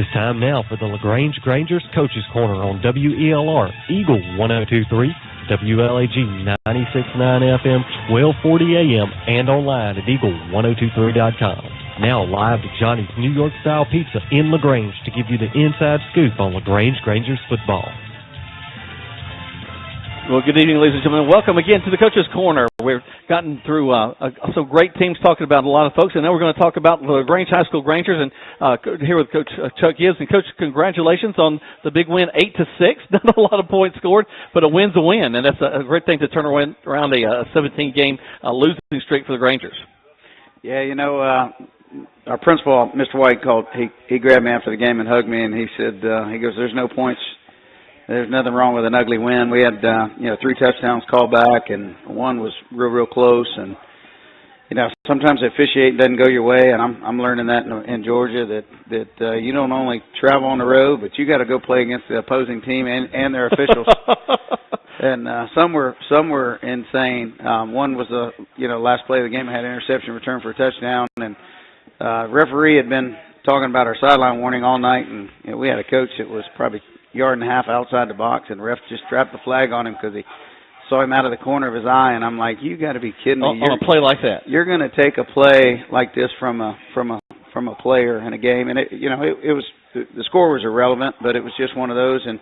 It is time now for the LaGrange Grangers Coaches Corner on WELR, Eagle 102.3, WLAG 96.9 FM, 1240 AM, and online at eagle1023.com. Now live to Johnny's New York Style Pizza in LaGrange to give you the inside scoop on LaGrange Grangers football. Well, good evening, ladies and gentlemen. Welcome again to the Coaches Corner. We've gotten through some great teams talking about a lot of folks, and now we're going to talk about the LaGrange High School Grangers, and here with Coach Chuck Gibbs. And, Coach, congratulations on the big win, 8-6. Not a lot of points scored, but a win's a win, and that's a great thing to turn around a 17-game losing streak for the Grangers. Yeah, you know, our principal, Mr. White, called. He grabbed me after the game and hugged me, and he said, he goes, "There's no points. There's nothing wrong with an ugly win." We had, 3 touchdowns called back, and one was real close. And sometimes the officiating doesn't go your way, and I'm learning that in Georgia that you don't only travel on the road, but you got to go play against the opposing team and their officials. And some were insane. One was the last play of the game. I had an interception return for a touchdown, and referee had been talking about our sideline warning all night, and we had a coach that was probably yard and a half outside the box, and the ref just strapped the flag on him because he saw him out of the corner of his eye. And I'm like, you got to be kidding me! On a play like that, you're going to take a play like this from a player in a game, and it was the score was irrelevant, but it was just one of those. And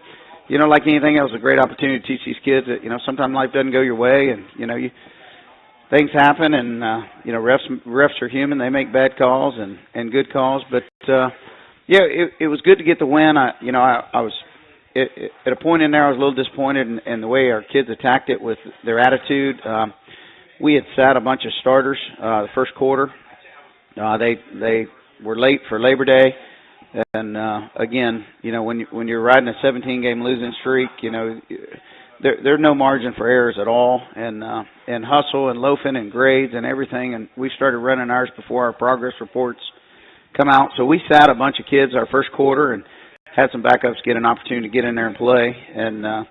like anything else, a great opportunity to teach these kids that sometimes life doesn't go your way, and things happen, and refs are human; they make bad calls and good calls. But it was good to get the win. I was. At a point in there, I was a little disappointed in the way our kids attacked it with their attitude. We had sat a bunch of starters the first quarter. They were late for Labor Day, and again, when you're riding a 17-game losing streak, there's no margin for errors at all, and hustle and loafing and grades and everything. And we started running ours before our progress reports come out. So we sat a bunch of kids our first quarter and had some backups get an opportunity to get in there and play, and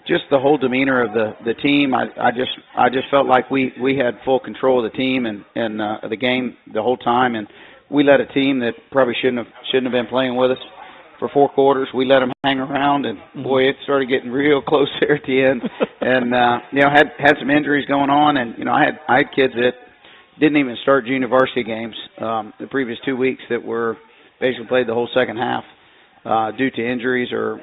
just the whole demeanor of the team. I just felt like we had full control of the team and the game the whole time, and we let a team that probably shouldn't have been playing with us for 4 quarters. We let them hang around, and boy, it started getting real close there at the end, and had some injuries going on, and I had kids that didn't even start junior varsity games the previous 2 weeks that were basically played the whole second half. Due to injuries or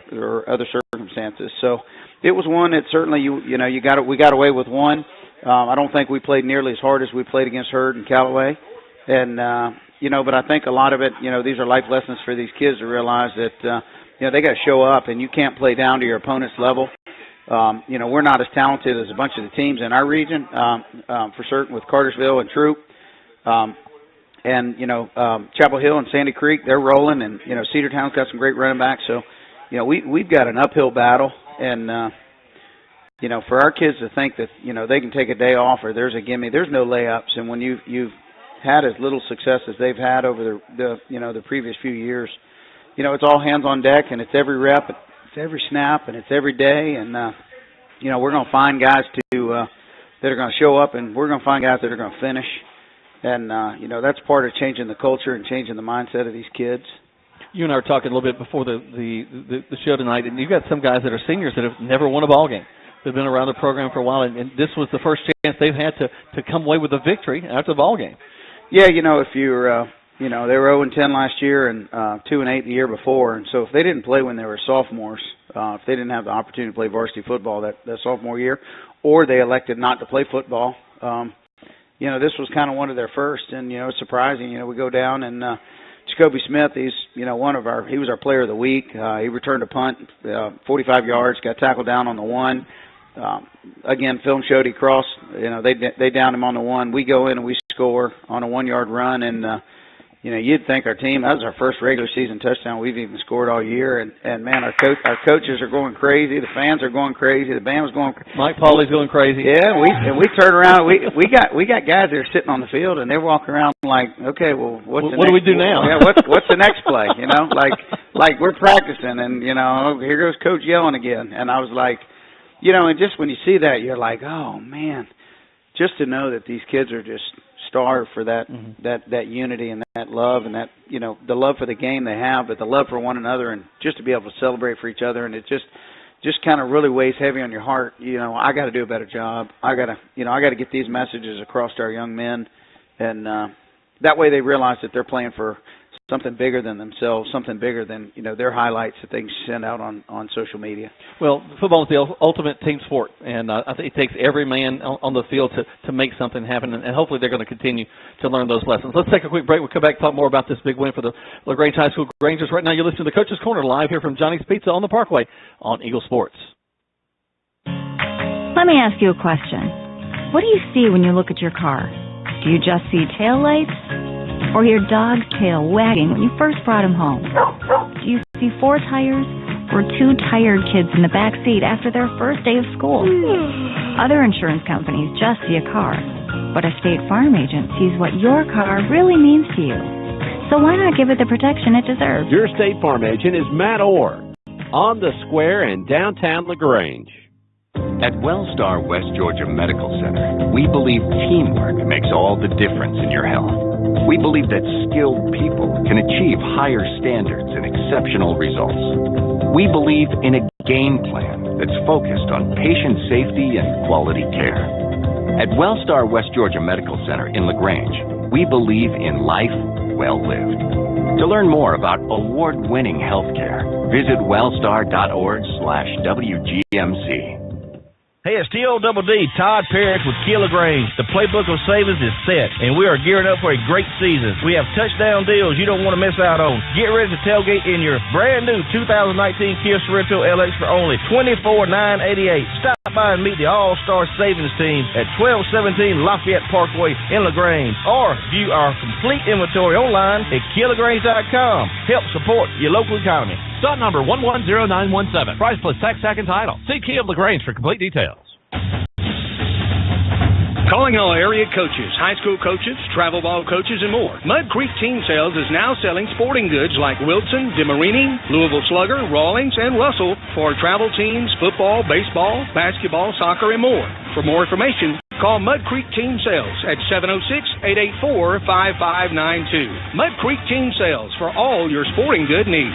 other circumstances. So it was one that certainly we got away with one. I don't think we played nearly as hard as we played against Hurd and Callaway. And but I think a lot of it, these are life lessons for these kids to realize that they got to show up, and you can't play down to your opponent's level. We're not as talented as a bunch of the teams in our region, for certain, with Cartersville and Troop. And, Chapel Hill and Sandy Creek, they're rolling, and, Cedartown's got some great running backs. So, we've got an uphill battle, and, for our kids to think that, they can take a day off or there's a gimme, there's no layups. And when you've had as little success as they've had over the previous few years, it's all hands on deck, and it's every rep, it's every snap, and it's every day. And, we're going to find guys that are going to show up, and we're going to find guys that are going to finish. And, that's part of changing the culture and changing the mindset of these kids. You and I were talking a little bit before the show tonight, and you've got some guys that are seniors that have never won a ball game. They've been around the program for a while, and this was the first chance they've had to come away with a victory after the ball game. Yeah, if you're, they were 0-10 last year and 2-8 the year before. And so if they didn't play when they were sophomores, if they didn't have the opportunity to play varsity football that sophomore year, or they elected not to play football, this was kind of one of their first, and, it's surprising. We go down, and Jacoby Smith, he's, he was our player of the week. He returned a punt, 45 yards, got tackled down on the 1. Again, film showed he crossed. They downed him on the 1. We go in and we score on a 1-yard run, and, you'd think our team, that was our first regular season touchdown we've even scored all year. And man, our coaches are going crazy. The fans are going crazy. The band was going crazy. Mike Pauley's going crazy. Yeah, we turn around. We got guys that are sitting on the field, and they're walking around like, okay, well, what do we do now? Yeah, what's the next play? Like we're practicing, and here goes Coach yelling again. And I was like, and just when you see that, you're like, oh man, just to know that these kids are just starve for that that unity and that love and that, you know, the love for the game they have, but the love for one another, and just to be able to celebrate for each other. And it just kind of really weighs heavy on your heart. You know, I got to do a better job. I got to get these messages across to our young men, and that way they realize that they're playing for something bigger than themselves, something bigger than, you know, their highlights that they can send out on social media. Well, football is the ultimate team sport, and I think it takes every man on the field to make something happen, and hopefully they're going to continue to learn those lessons. Let's take a quick break. We'll come back and talk more about this big win for the LaGrange High School Rangers. Right now you're listening to the Coach's Corner live here from Johnny's Pizza on the Parkway on Eagle Sports. Let me ask you a question. What do you see when you look at your car? Do you just see taillights? Or your dog's tail wagging when you first brought him home? Do you see 4 tires or 2 tired kids in the back seat after their first day of school? Other insurance companies just see a car, but a State Farm agent sees what your car really means to you. So why not give it the protection it deserves? Your State Farm agent is Matt Orr, on the square in downtown LaGrange. At Wellstar West Georgia Medical Center, we believe teamwork makes all the difference in your health. We believe that skilled people can achieve higher standards and exceptional results. We believe in a game plan that's focused on patient safety and quality care. At Wellstar West Georgia Medical Center in LaGrange, we believe in life well lived. To learn more about award-winning healthcare, visit wellstar.org/WGMC. Hey, it's T-O-double-D, Todd Parrish with Kia LaGrange. The playbook of savings is set, and we are gearing up for a great season. We have touchdown deals you don't want to miss out on. Get ready to tailgate in your brand new 2019 Kia Sorrento LX for only $24,988. Stop by and meet the All-Star Savings Team at 1217 Lafayette Parkway in LaGrange, or view our complete inventory online at KiaLaGrange.com. Help support your local economy. Dot number 110917. Price plus tax, and title. See Kia of LaGrange for complete details. Calling all area coaches, high school coaches, travel ball coaches, and more. Mud Creek Team Sales is now selling sporting goods like Wilson, DeMarini, Louisville Slugger, Rawlings, and Russell for travel teams, football, baseball, basketball, soccer, and more. For more information, call Mud Creek Team Sales at 706-884-5592. Mud Creek Team Sales for all your sporting good needs.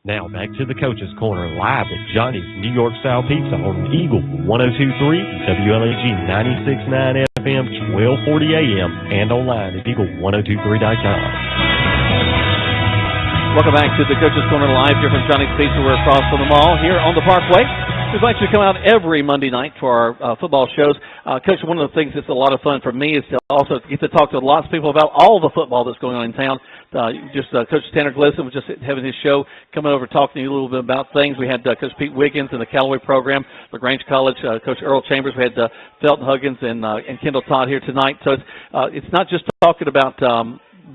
Now back to the Coach's Corner live with Johnny's New York Style Pizza on Eagle 102.3, WLAG 96.9 FM, 1240 AM, and online at Eagle1023.com. Welcome back to the Coach's Corner live here from Johnny's Pizza. We're across from the mall here on the Parkway. We invite you to come out every Monday night for our football shows. Coach, one of the things that's a lot of fun for me is to also get to talk to lots of people about all the football that's going on in town. Coach Tanner Glisson was just having his show, coming over talking to you a little bit about things. We had Coach Pete Wiggins in the Callaway program, LaGrange College, Coach Earl Chambers. We had Felton Huggins and Kendall Todd here tonight. So it's not just talking about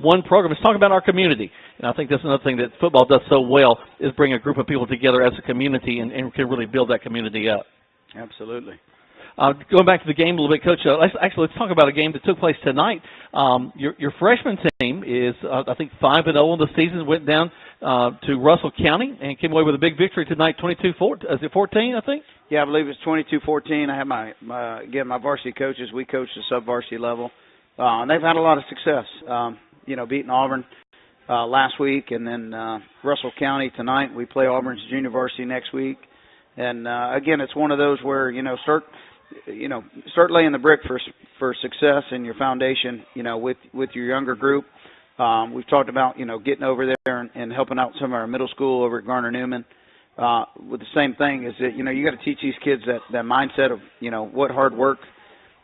one program. It's talking about our community. And I think that's another thing that football does so well, is bring a group of people together as a community and can really build that community up. Absolutely. Going back to the game a little bit, Coach, let's talk about a game that took place tonight. Your freshman team is, I think, 5-0 in the season, went down to Russell County and came away with a big victory tonight, 22-14, is it 14, I think? Yeah, I believe it's 22-14. I have my varsity coaches. We coach the sub-varsity level. And they've had a lot of success, beating Auburn last week, and then Russell County tonight. We play Auburn's junior varsity next week. And, again, it's one of those where, start laying the brick for success in your foundation, with your younger group. We've talked about, getting over there and helping out some of our middle school over at Garner Newman. With the same thing is that, you got to teach these kids that mindset of, what hard work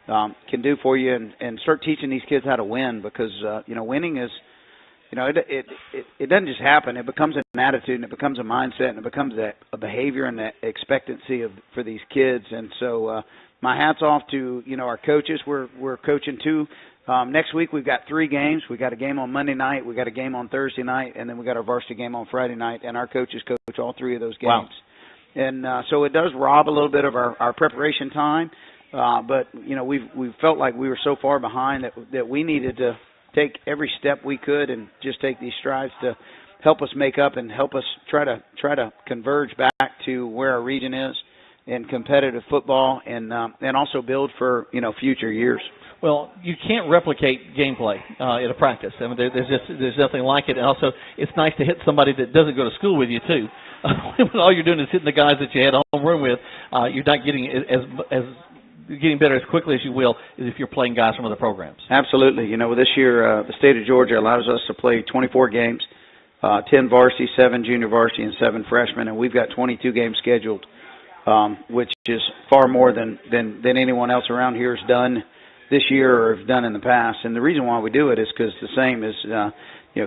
can do for you, and start teaching these kids how to win, because, winning is, it doesn't just happen. It becomes an attitude, and it becomes a mindset, and it becomes a behavior and the expectancy for these kids. And so my hat's off to, our coaches. We're coaching 2. Next week we've got 3 games. We got a game on Monday night, we got a game on Thursday night, and then we got our varsity game on Friday night, and our coaches coach all 3 of those games. Wow. And so it does rob a little bit of our preparation time, but we've felt like we were so far behind that we needed to take every step we could and just take these strides to help us make up and help us try to converge back to where our region is in competitive football, and also build for future years. Well, you can't replicate gameplay in a practice. I mean, there's nothing like it. And also, it's nice to hit somebody that doesn't go to school with you too. When all you're doing is hitting the guys that you had homeroom with, you're not getting getting better as quickly as you will if you're playing guys from other programs. Absolutely. You know, this year the state of Georgia allows us to play 24 games, 10 varsity, 7 junior varsity, and 7 freshmen, and we've got 22 games scheduled, which is far more than anyone else around here has done this year or have done in the past. And the reason why we do it is because the same as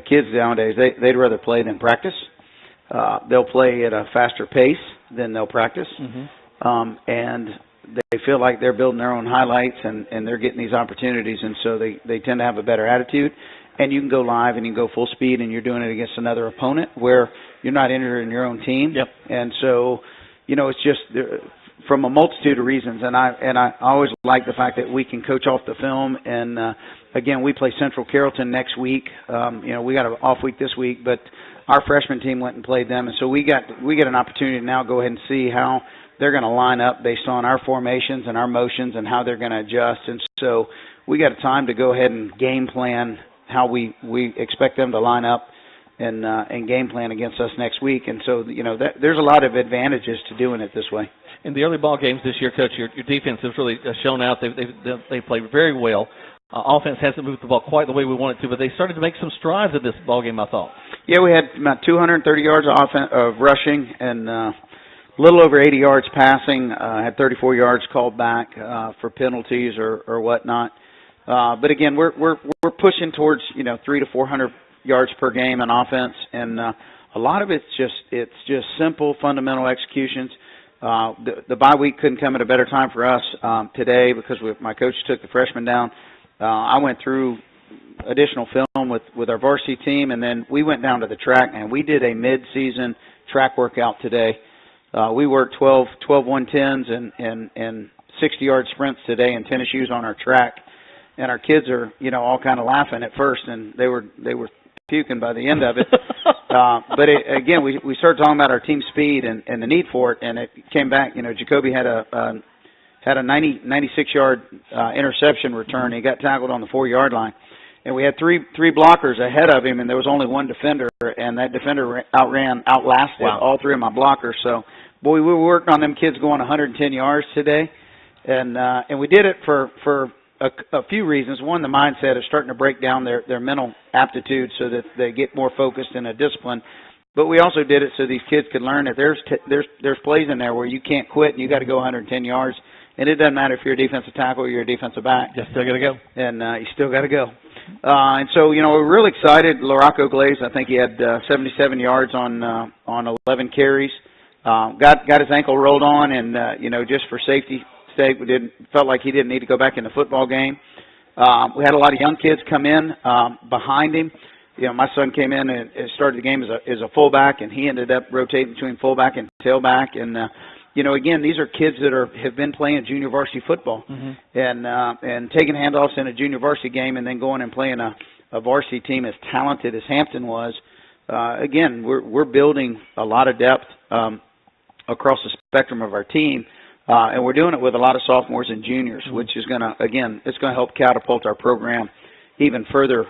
kids nowadays, they'd rather play than practice. They'll play at a faster pace than they'll practice, and they feel like they're building their own highlights and they're getting these opportunities, and so they tend to have a better attitude. And you can go live and you can go full speed and you're doing it against another opponent where you're not entering your own team. Yep. And so, it's just from a multitude of reasons. And I always like the fact that we can coach off the film. And again, we play Central Carrollton next week. We got an off week this week, but our freshman team went and played them, and so we get an opportunity to now go ahead and see how they're going to line up based on our formations and our motions and how they're going to adjust. And so we got time to go ahead and game plan how we expect them to line up and game plan against us next week. And so, there's a lot of advantages to doing it this way. In the early ball games this year, Coach, your defense has really shown out. They played very well. Offense hasn't moved the ball quite the way we want it to, but they started to make some strides in this ball game, I thought. Yeah, we had about 230 yards of rushing and a little over 80 yards passing. Had 34 yards called back for penalties or whatnot. But again, we're pushing towards 300 to 400 yards per game in offense, and a lot of it's just simple fundamental executions. The bye week couldn't come at a better time for us today because my coach took the freshmen down. I went through additional film with our varsity team, and then we went down to the track, and we did a mid-season track workout today. We worked 12 110s and 60-yard sprints today in tennis shoes on our track, and our kids are all kind of laughing at first, and they were puking by the end of it. But again, we started talking about our team speed and the need for it, and it came back. Jacoby had a 96-yard interception return. He got tackled on the 4-yard line. And we had three blockers ahead of him, and there was only one defender, and that defender outlasted all three of my blockers. So, boy, we worked on them kids going 110 yards today. And we did it for a few reasons. One, the mindset of starting to break down their mental aptitude so that they get more focused in a discipline. But we also did it so these kids could learn that there's plays in there where you can't quit and you got to go 110 yards. And it doesn't matter if you're a defensive tackle or you're a defensive back. You still got to go. And you still got to go. And so, we're really excited. Laraco Glaze, I think he had 77 yards on 11 carries. Got his ankle rolled on, and just for safety's sake, felt like he didn't need to go back in the football game. We had a lot of young kids come in behind him. My son came in and started the game as a fullback, and he ended up rotating between fullback and tailback. And again, these are kids that have been playing junior varsity football and taking handoffs in a junior varsity game and then going and playing a varsity team as talented as Hampton was. Again, we're building a lot of depth across the spectrum of our team, and we're doing it with a lot of sophomores and juniors, which is going to help catapult our program even further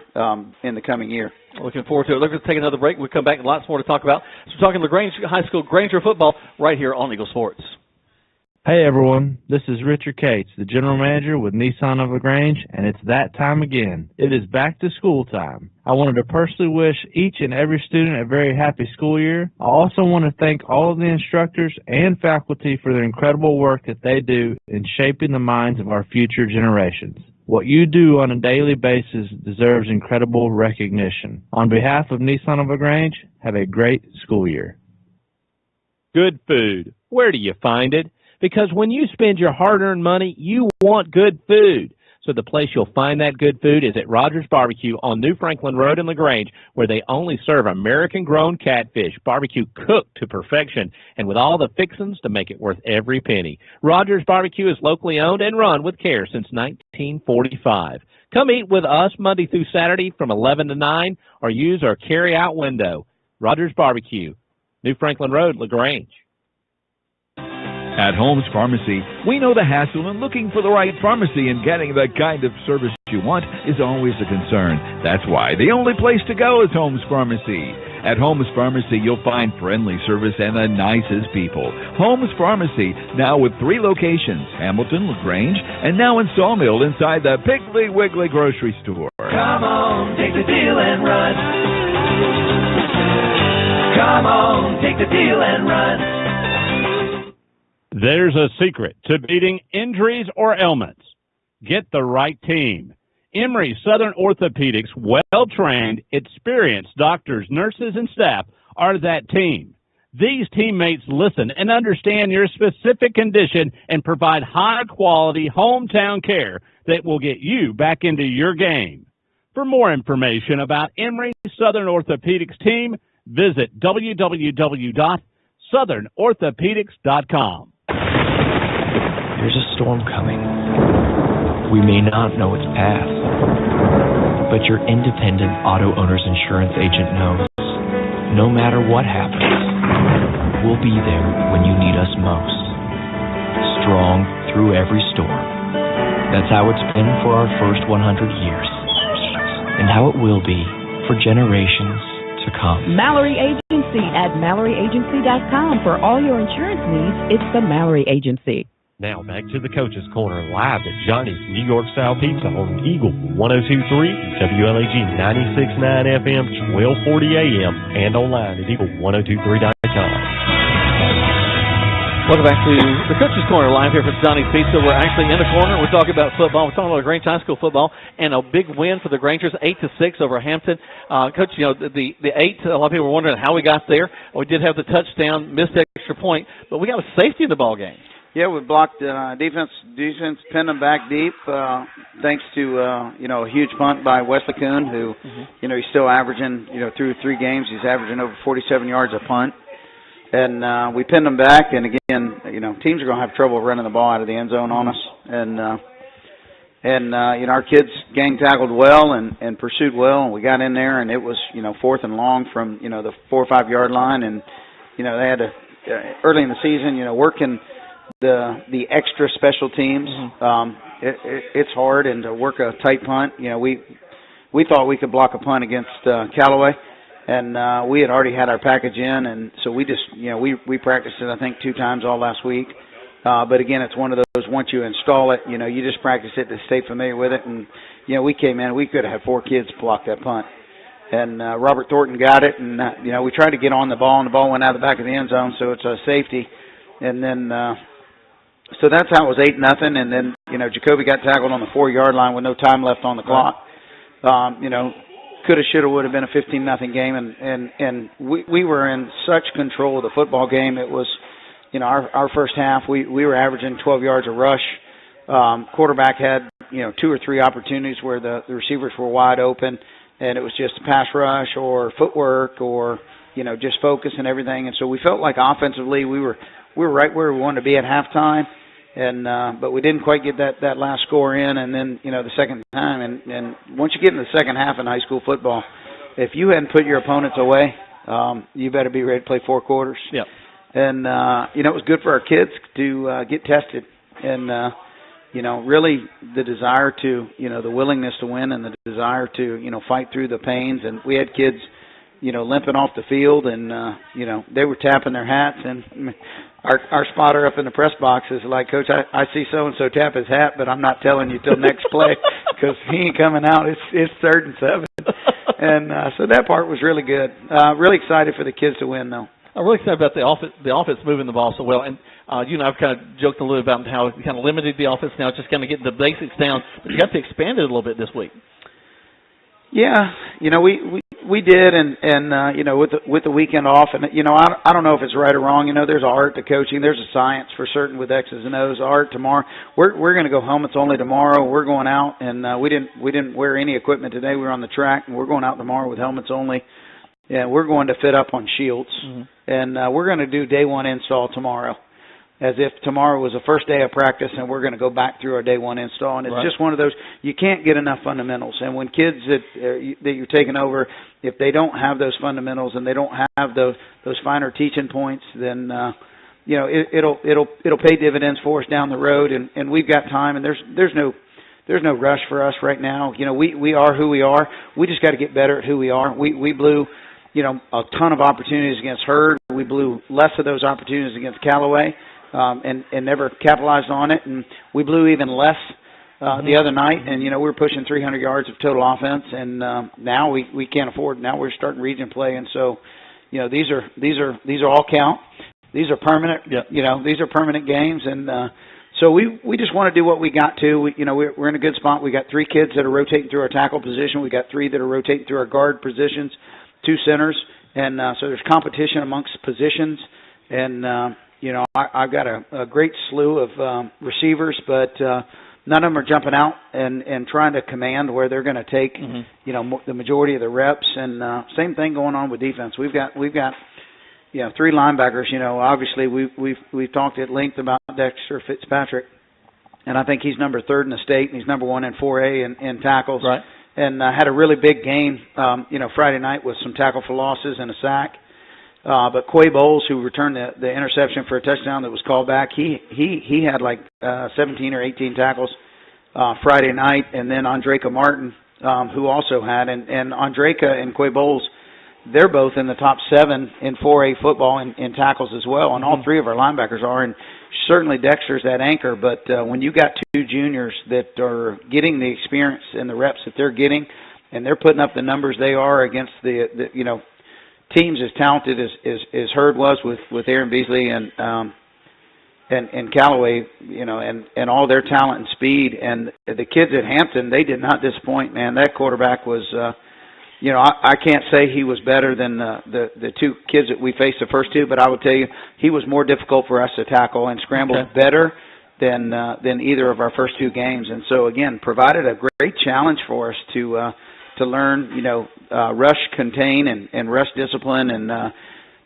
in the coming year. Looking forward to it. Let's take another break. We'll come back and lots more to talk about. So we're talking LaGrange High School Granger football right here on Eagle Sports. Hey everyone, this is Richard Cates, the General Manager with Nissan of LaGrange, and it's that time again. It is back to school time. I wanted to personally wish each and every student a very happy school year. I also want to thank all of the instructors and faculty for their incredible work that they do in shaping the minds of our future generations. What you do on a daily basis deserves incredible recognition. On behalf of Nissan of LaGrange, have a great school year. Good food. Where do you find it? Because when you spend your hard-earned money, you want good food. So the place you'll find that good food is at Rogers Barbecue on New Franklin Road in LaGrange, where they only serve American-grown catfish, barbecue cooked to perfection, and with all the fixings to make it worth every penny. Rogers Barbecue is locally owned and run with care since 1945. Come eat with us Monday through Saturday from 11 to 9, or use our carry-out window. Rogers Barbecue, New Franklin Road, LaGrange. At Holmes Pharmacy, we know the hassle in looking for the right pharmacy and getting the kind of service you want is always a concern. That's why the only place to go is Holmes Pharmacy. At Holmes Pharmacy, you'll find friendly service and the nicest people. Holmes Pharmacy, now with 3 locations, Hamilton, LaGrange, and now in Sawmill inside the Piggly Wiggly grocery store. Come on, take the deal and run. Come on, take the deal and run. There's a secret to beating injuries or ailments. Get the right team. Emory Southern Orthopedics, well-trained, experienced doctors, nurses, and staff are that team. These teammates listen and understand your specific condition and provide high-quality hometown care that will get you back into your game. For more information about Emory Southern Orthopedics team, visit www.southernorthopedics.com. There's a storm coming. We may not know its path, but your independent auto owner's insurance agent knows. No matter what happens, we'll be there when you need us most. Strong through every storm. That's how it's been for our first 100 years, and how it will be for generations to come. Mallory Agency at MalloryAgency.com. For all your insurance needs, it's the Mallory Agency. Now back to the Coach's Corner live at Johnny's New York Style Pizza on Eagle 102.3, WLAG 96.9 FM, 1240 AM, and online at eagle1023.com. Welcome back to the Coach's Corner live here for Johnny's Pizza. We're actually in the corner. We're talking about football. We're talking about LaGrange High School football and a big win for the Grangers, 8-6 over Hampton. Coach, you know, the 8, a lot of people were wondering how we got there. We did have the touchdown, missed extra point, but we got a safety in the ball game. Yeah, we blocked defense, pinned them back deep, thanks to, a huge punt by Wesley Kuhn, who, he's still averaging, through 3 games, he's averaging over 47 yards a punt. And we pinned them back, and again, teams are going to have trouble running the ball out of the end zone on us. And our kids gang tackled well and pursued well, and we got in there, and it was, 4th and long from, the 4 or 5 yard line. And, they had to, early in the season, working the extra special teams. It's hard, and to work a tight punt. We thought we could block a punt against Callaway, and we had already had our package in, and so we just we practiced it I think 2 times all last week. But again, it's one of those, once you install it, you just practice it to stay familiar with it. And we came in, we could have had 4 kids block that punt, and Robert Thornton got it, and we tried to get on the ball, and the ball went out the back of the end zone, so it's a safety. And then so that's how it was 8-0, and then, Jacoby got tackled on the 4 yard line with no time left on the clock. Coulda, shoulda, would have been a 15-0 game, and we were in such control of the football game. It was, our first half, we were averaging 12 yards a rush. Quarterback had, 2 or 3 opportunities where the receivers were wide open, and it was just a pass rush or footwork or, just focus and everything. And so we felt like offensively we were right where we wanted to be at halftime, and but we didn't quite get that last score in. And then the second time, and once you get in the second half in high school football, if you hadn't put your opponents away, you better be ready to play 4 quarters. Yep. And it was good for our kids to get tested, and really the desire to the willingness to win and the desire to fight through the pains. And we had kids limping off the field, and they were tapping their hats, and our spotter up in the press box is like, Coach, I see so-and-so tap his hat, but I'm not telling you till next play because he ain't coming out. It's 3rd and 7. And so that part was really good. Really excited for the kids to win, though. I'm really excited about the offense moving the ball so well. And you and I have kind of joked a little bit about how we kind of limited the offense now, just kind of getting the basics down. But you have to expand it a little bit this week. Yeah, we did, and with the weekend off, and I don't know if it's right or wrong. There's art to coaching. There's a science for certain with X's and O's. Art tomorrow. We're going to go helmets only tomorrow. We're going out, and we didn't wear any equipment today. We were on the track, and we're going out tomorrow with helmets only. Yeah, we're going to fit up on shields, and we're going to do day 1 install tomorrow, as if tomorrow was the first day of practice, and we're going to go back through our day 1 install. And it's just one of those, you can't get enough fundamentals. And when kids that you're taking over, if they don't have those fundamentals and they don't have those finer teaching points, then it'll pay dividends for us down the road, and we've got time, and there's no rush for us right now. We are who we are. We just got to get better at who we are. We blew, a ton of opportunities against Hurd. We blew less of those opportunities against Callaway, and never capitalized on it. And we blew even less the other night. And we were pushing 300 yards of total offense. And now we can't afford. Now we're starting region play, and so these are all count. These are permanent. These are permanent games, and so we just want to do what we got to. We're in a good spot. We got 3 kids that are rotating through our tackle position. We got 3 that are rotating through our guard positions, 2 centers, and so there's competition amongst positions. And I've got a great slew of receivers, but none of them are jumping out and trying to command where they're going to take the majority of the reps. And same thing going on with defense. We've got 3 linebackers. Obviously we've talked at length about Dexter Fitzpatrick, and I think he's number 3rd in the state, and he's number 1 in 4A in tackles. Right. And had a really big game, Friday night with some tackle for losses and a sack. But Quay Bowles, who returned the interception for a touchdown that was called back, he had like 17 or 18 tackles Friday night, and then Andreka Martin, who also had, and Andreka and Quay Bowles, they're both in the top 7 in 4A football in tackles as well, and all 3 of our linebackers are, and certainly Dexter's that anchor, but when you got 2 juniors that are getting the experience and the reps that they're getting, and they're putting up the numbers they are against the teams as talented as Hurd was with Aaron Beasley and Callaway, and all their talent and speed, and the kids at Hampton, they did not disappoint, man. That quarterback was I can't say he was better than the 2 kids that we faced the first 2, but I would tell you he was more difficult for us to tackle and scrambled better than either of our first 2 games. And so again, provided a great challenge for us to learn, rush, contain, and rush discipline, and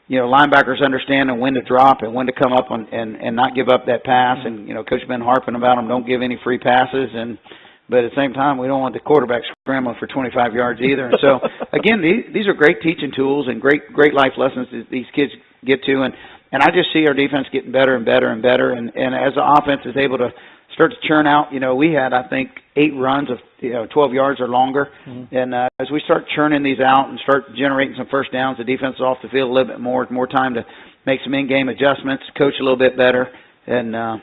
linebackers understanding when to drop and when to come up and not give up that pass. And Coach been harping about them, don't give any free passes, but at the same time, we don't want the quarterback scrambling for 25 yards either. And so, again, these are great teaching tools and great life lessons that these kids get to. And I just see our defense getting better and better and better. And as the offense is able to start to churn out, we had, I think, 8 runs of 12 yards or longer. And as we start churning these out and start generating some first downs, the defense is off the field a little bit more time to make some in-game adjustments, coach a little bit better, and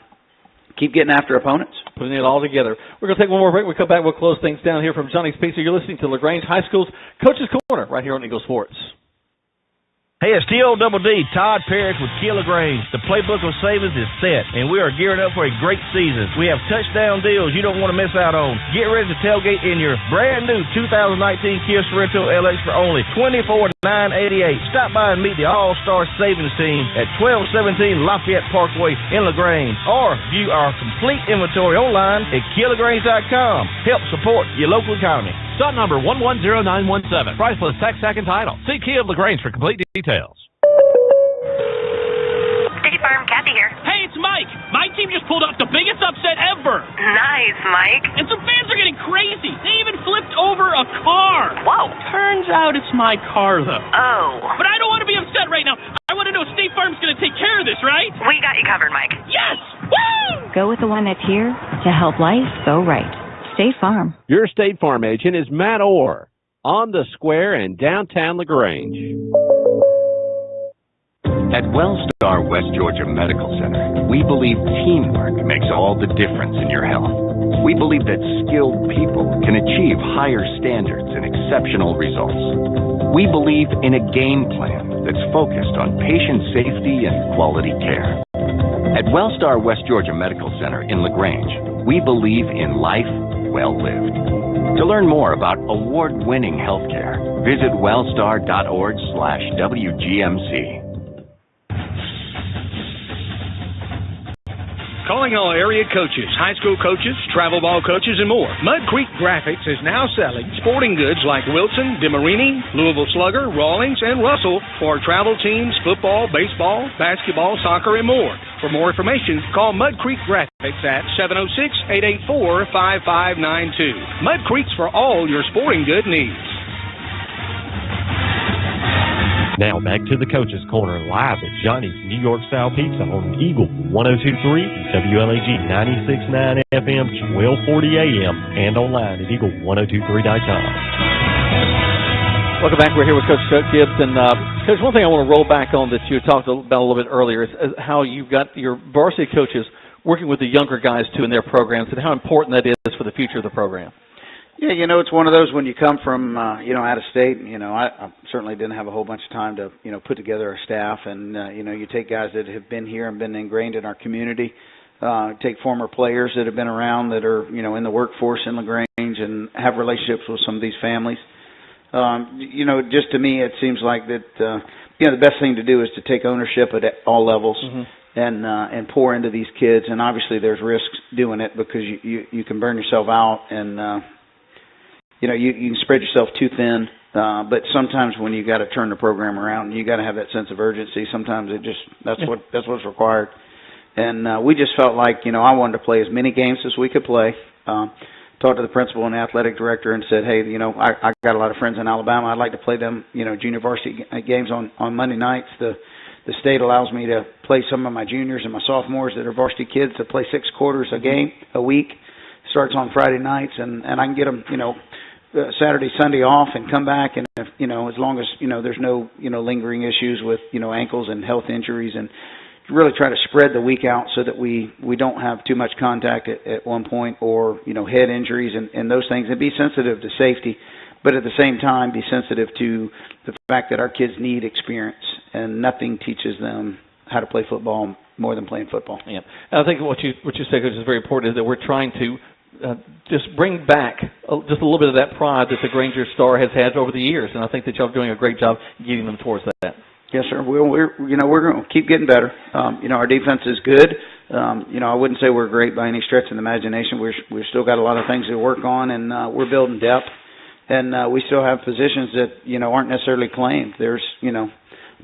keep getting after opponents. Putting it all together. We're going to take one more break. We'll come back. We'll close things down here from Johnny's Pizza. You're listening to LaGrange High School's Coach's Corner right here on Eagle Sports. Hey, it's T-O-double-D, Todd Parrish with LaGrange. The playbook of savings is set, and we are gearing up for a great season. We have touchdown deals you don't want to miss out on. Get ready to tailgate in your brand new 2019 Kia Sorrento LX for only $24,988. Stop by and meet the All-Star Savings Team at 1217 Lafayette Parkway in LaGrange, or view our complete inventory online at KiaLaGrange.com. Help support your local economy. Sut number 110917. Price plus tax, second title. See Kia of LaGrange for complete details. State Farm, Kathy here. Hey, it's Mike. My team just pulled off the biggest upset ever. Nice, Mike. And some fans are getting crazy. They even flipped over a car. Whoa. Turns out it's my car, though. Oh. But I don't want to be upset right now. I want to know State Farm's going to take care of this, right? We got you covered, Mike. Yes! Woo! Go with the one that's here to help life go right. State Farm. Your State Farm agent is Matt Orr on the square in downtown LaGrange. At Wellstar West Georgia Medical Center, we believe teamwork makes all the difference in your health. We believe that skilled people can achieve higher standards and exceptional results. We believe in a game plan that's focused on patient safety and quality care. At Wellstar West Georgia Medical Center in LaGrange, we believe in life well lived. To learn more about award-winning healthcare, visit wellstar.org/WGMC. Calling all area coaches, high school coaches, travel ball coaches, and more. Mud Creek Graphics is now selling sporting goods like Wilson, DeMarini, Louisville Slugger, Rawlings, and Russell for travel teams, football, baseball, basketball, soccer, and more. For more information, call Mud Creek Graphics at 706-884-5592. Mud Creek's for all your sporting good needs. Now back to the Coach's Corner live at Johnny's New York Style Pizza on Eagle 102.3, WLAG 96.9 FM, 1240 AM, and online at eagle1023.com. Welcome back. We're here with Coach Chuck Gibbs. And, Coach, one thing I want to roll back on that you talked about a little bit earlier is how you've got your varsity coaches working with the younger guys, too, in their programs, and how important that is for the future of the program. Yeah, it's one of those when you come from, out of state, I certainly didn't have a whole bunch of time to, put together a staff. And, you take guys that have been here and been ingrained in our community, take former players that have been around that are, in the workforce in LaGrange and have relationships with some of these families. Just to me, it seems like that, the best thing to do is to take ownership at all levels. Mm-hmm. And pour into these kids. And obviously there's risks doing it because you can burn yourself out and, you can spread yourself too thin, but sometimes when you got to turn the program around, you got to have that sense of urgency. Sometimes that's what's required. And we just felt like, I wanted to play as many games as we could play. Talked to the principal and the athletic director and said, hey, I got a lot of friends in Alabama. I'd like to play them, junior varsity games on Monday nights. The state allows me to play some of my juniors and my sophomores that are varsity kids to play 6 quarters a week. Starts on Friday nights, and I can get them, Saturday, Sunday off and come back, and if, as long as there's no lingering issues with ankles and health injuries, and really try to spread the week out so that we don't have too much contact at one point, or head injuries and those things, and be sensitive to safety, but at the same time be sensitive to the fact that our kids need experience, and nothing teaches them how to play football more than playing football. Yeah, and I think what you said, which is very important, is that we're trying to just bring back just a little bit of that pride that the Granger Star has had over the years, and I think that y'all are doing a great job getting them towards that. Yes, sir. We're going to keep getting better. Our defense is good. I wouldn't say we're great by any stretch of the imagination. We've still got a lot of things to work on, and we're building depth. And we still have positions that aren't necessarily claimed. There's a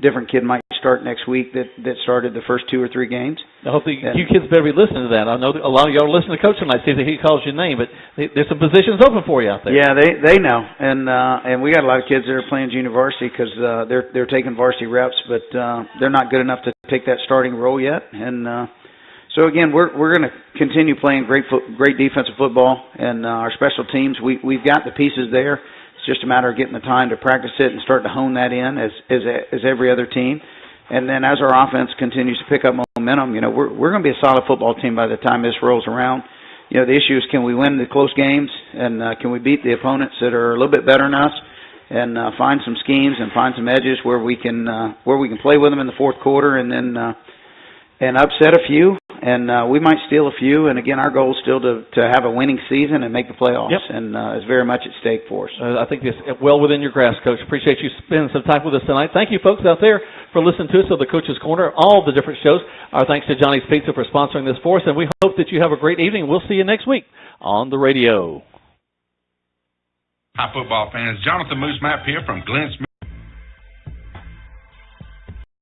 different kid might start next week that started the first 2 or 3 games. I hope you kids better be listening to that. I know that a lot of y'all are listening to Coach tonight, see that he calls your name, but there's some positions open for you out there. Yeah, they know, and we got a lot of kids that are playing junior varsity because they're taking varsity reps, but they're not good enough to take that starting role yet. And so again, we're going to continue playing great defensive football, and our special teams. We've got the pieces there. It's just a matter of getting the time to practice it and start to hone that in as every other team. And then as our offense continues to pick up momentum, we're going to be a solid football team by the time this rolls around. The issue is, can we win the close games, and can we beat the opponents that are a little bit better than us, and find some schemes and find some edges where we can play with them in the fourth quarter, and then and upset a few, and we might steal a few. And again, our goal is still to have a winning season and make the playoffs. Yep. And it's very much at stake for us. I think it's well within your grasp, Coach. Appreciate you spending some time with us tonight. Thank you, folks out there, for listening to us on the Coach's Corner, all the different shows. Our thanks to Johnny's Pizza for sponsoring this for us, and we hope that you have a great evening. We'll see you next week on the radio. Hi, football fans. Jonathan Moose Mapp here from Glenn Smith